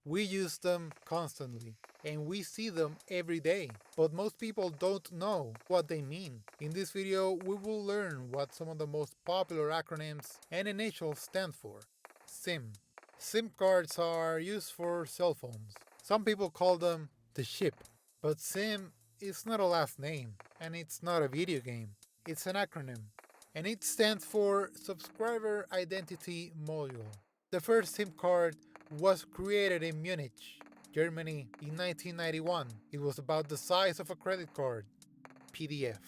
We use them constantly, and we see them every day, but most people don't know what they mean. In this video, we will learn what some of the most popular acronyms and initials stand for. SIM. SIM cards are used for cell phones. Some people call them the chip, but SIM is not a last name, and it's not a video game. It's an acronym, and it stands for Subscriber Identity Module. The first SIM card was created in Munich, Germany in 1991. It was about the size of a credit card. PDF.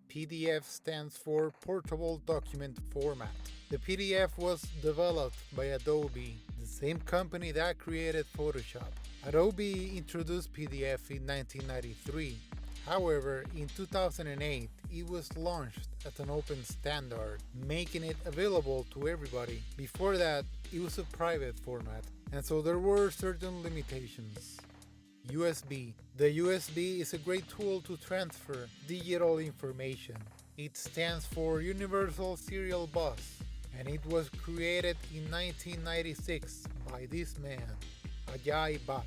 PDF stands for Portable Document Format. The PDF was developed by Adobe, the same company that created Photoshop. Adobe introduced PDF in 1993. However, in 2008, it was launched as an open standard, making it available to everybody. Before that, it was a private format, and so there were certain limitations. USB. The USB is a great tool to transfer digital information. It stands for Universal Serial Bus, and it was created in 1996 by this man, Ajay Bhatt.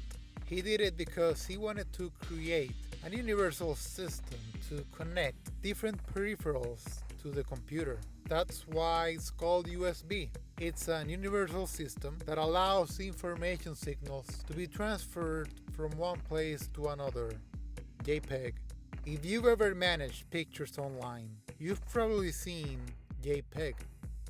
He did it because he wanted to create an universal system to connect different peripherals to the computer. That's why it's called USB. It's an universal system that allows information signals to be transferred from one place to another. JPEG. If you've ever managed pictures online, you've probably seen JPEG.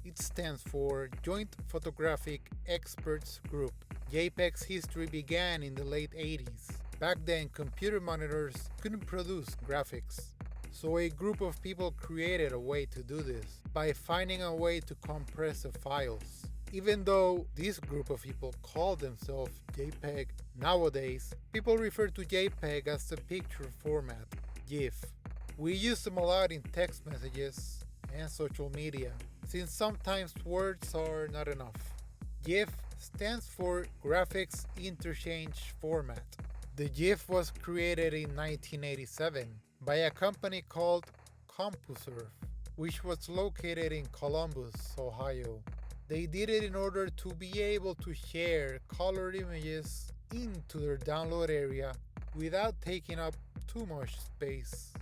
It stands for Joint Photographic Experts Group. JPEG's history began in the late 80s. Back then, computer monitors couldn't produce graphics. So a group of people created a way to do this by finding a way to compress the files. Even though this group of people call themselves JPEG, nowadays people refer to JPEG as the picture format, GIF. We use them a lot in text messages and social media, since sometimes words are not enough. GIF stands for Graphics Interchange Format. The GIF was created in 1987 by a company called CompuServe, which was located in Columbus, Ohio. They did it in order to be able to share colored images into their download area without taking up too much space.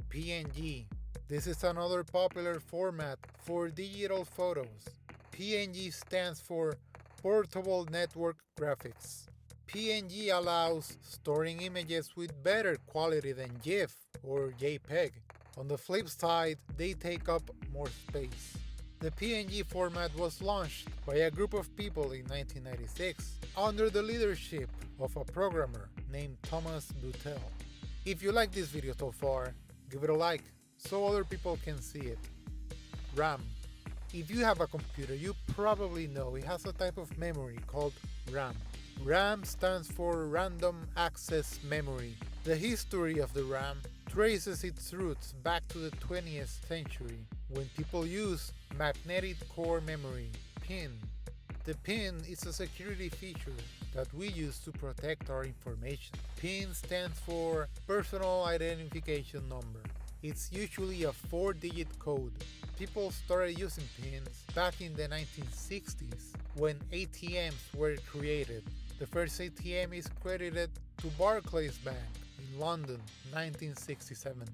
PNG. This is another popular format for digital photos. PNG stands for Portable Network Graphics. PNG allows storing images with better quality than GIF or JPEG. On the flip side, they take up more space. The PNG format was launched by a group of people in 1996 under the leadership of a programmer named Thomas Beutel. If you like this video so far, give it a like so other people can see it. RAM. If you have a computer, you probably know it has a type of memory called RAM. RAM stands for Random Access Memory. The history of the RAM traces its roots back to the 20th century, when people used magnetic core memory, PIN. The PIN is a security feature that we use to protect our information. PIN stands for Personal Identification Number. It's usually a 4-digit code. People started using PINs back in the 1960s when ATMs were created. The first ATM is credited to Barclays Bank in London, 1967.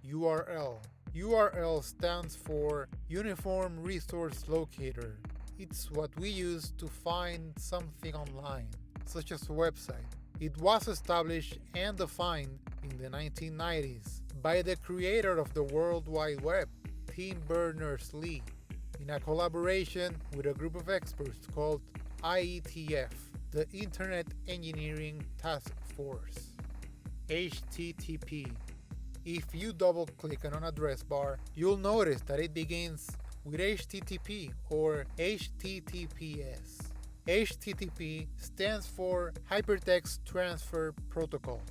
URL. URL stands for Uniform Resource Locator. It's what we use to find something online, such as a website. It was established and defined in the 1990s by the creator of the World Wide Web, Tim Berners-Lee, in a collaboration with a group of experts called IETF, the Internet Engineering Task Force. HTTP. If you double-click on an address bar, you'll notice that it begins with HTTP or HTTPS. HTTP stands for Hypertext Transfer Protocol.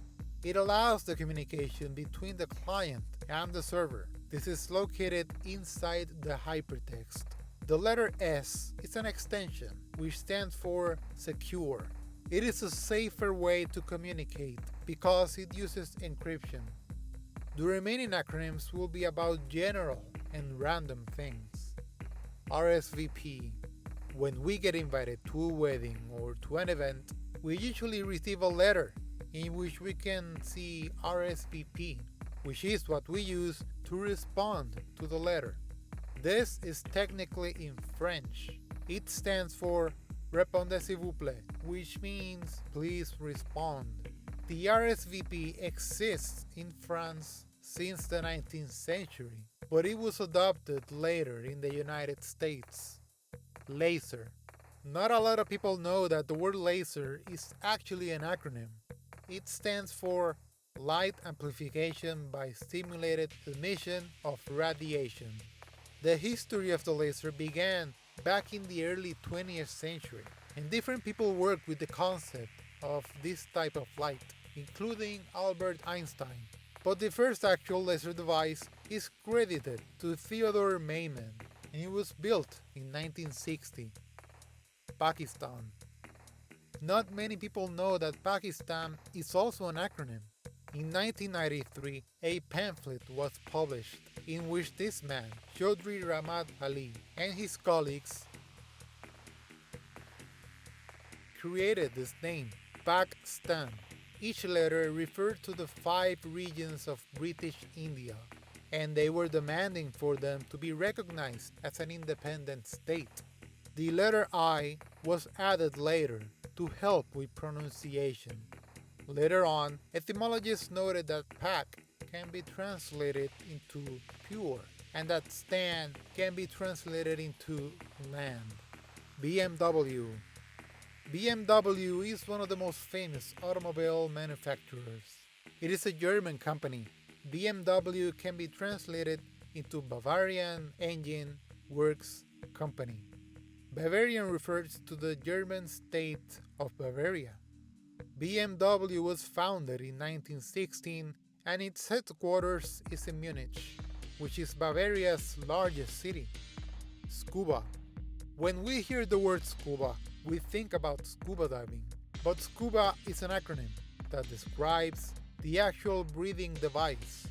It allows the communication between the client and the server. This is located inside the hypertext. The letter S is an extension, which stands for secure. It is a safer way to communicate because it uses encryption. The remaining acronyms will be about general and random things. RSVP. When we get invited to a wedding or to an event, we usually receive a letter in which we can see RSVP, which is what we use to respond to the letter. This is technically in French. It stands for Répondez s'il vous plaît, which means please respond. The RSVP exists in France since the 19th century, but it was adopted later in the United States. Laser. Not a lot of people know that the word laser is actually an acronym. It stands for Light Amplification by Stimulated Emission of Radiation. The history of the laser began back in the early 20th century, and different people worked with the concept of this type of light, including Albert Einstein. But the first actual laser device is credited to Theodore Maiman, and it was built in 1960. Pakistan. Not many people know that Pakistan is also an acronym. In 1993, a pamphlet was published in which this man, Chaudhry Rahmat Ali, and his colleagues created this name, Pakistan. Each letter referred to the 5 regions of British India, and they were demanding for them to be recognized as an independent state. The letter I was added later to help with pronunciation. Later on, etymologists noted that Pak can be translated into pure, and that Stan can be translated into land. BMW. BMW is one of the most famous automobile manufacturers. It is a German company. BMW can be translated into Bavarian Engine Works Company. Bavarian refers to the German state of Bavaria. BMW was founded in 1916 and its headquarters is in Munich, which is Bavaria's largest city. SCUBA. When we hear the word scuba, we think about scuba diving, but SCUBA is an acronym that describes the actual breathing device.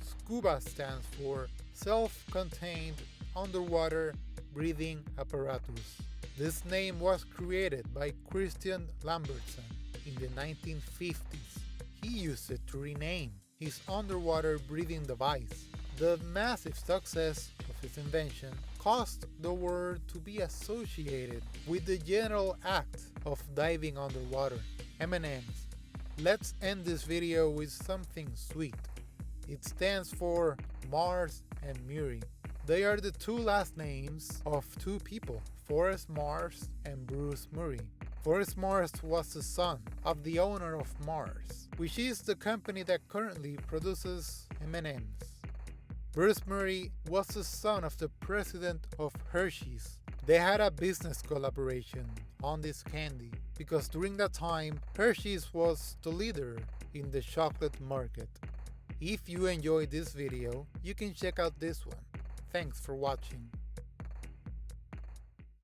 SCUBA stands for Self-Contained Underwater Breathing Apparatus. This name was created by Christian Lambertson in the 1950s. He used it to rename his underwater breathing device. The massive success of his invention caused the word to be associated with the general act of diving underwater. M&Ms. Let's end this video with something sweet. It stands for Mars and Murray. They are the 2 last names of 2 people, Forrest Mars and Bruce Murray. Forrest Mars was the son of the owner of Mars, which is the company that currently produces M&Ms. Bruce Murray was the son of the president of Hershey's. They had a business collaboration on this candy because during that time, Hershey's was the leader in the chocolate market. If you enjoyed this video, you can check out this one. Thanks for watching.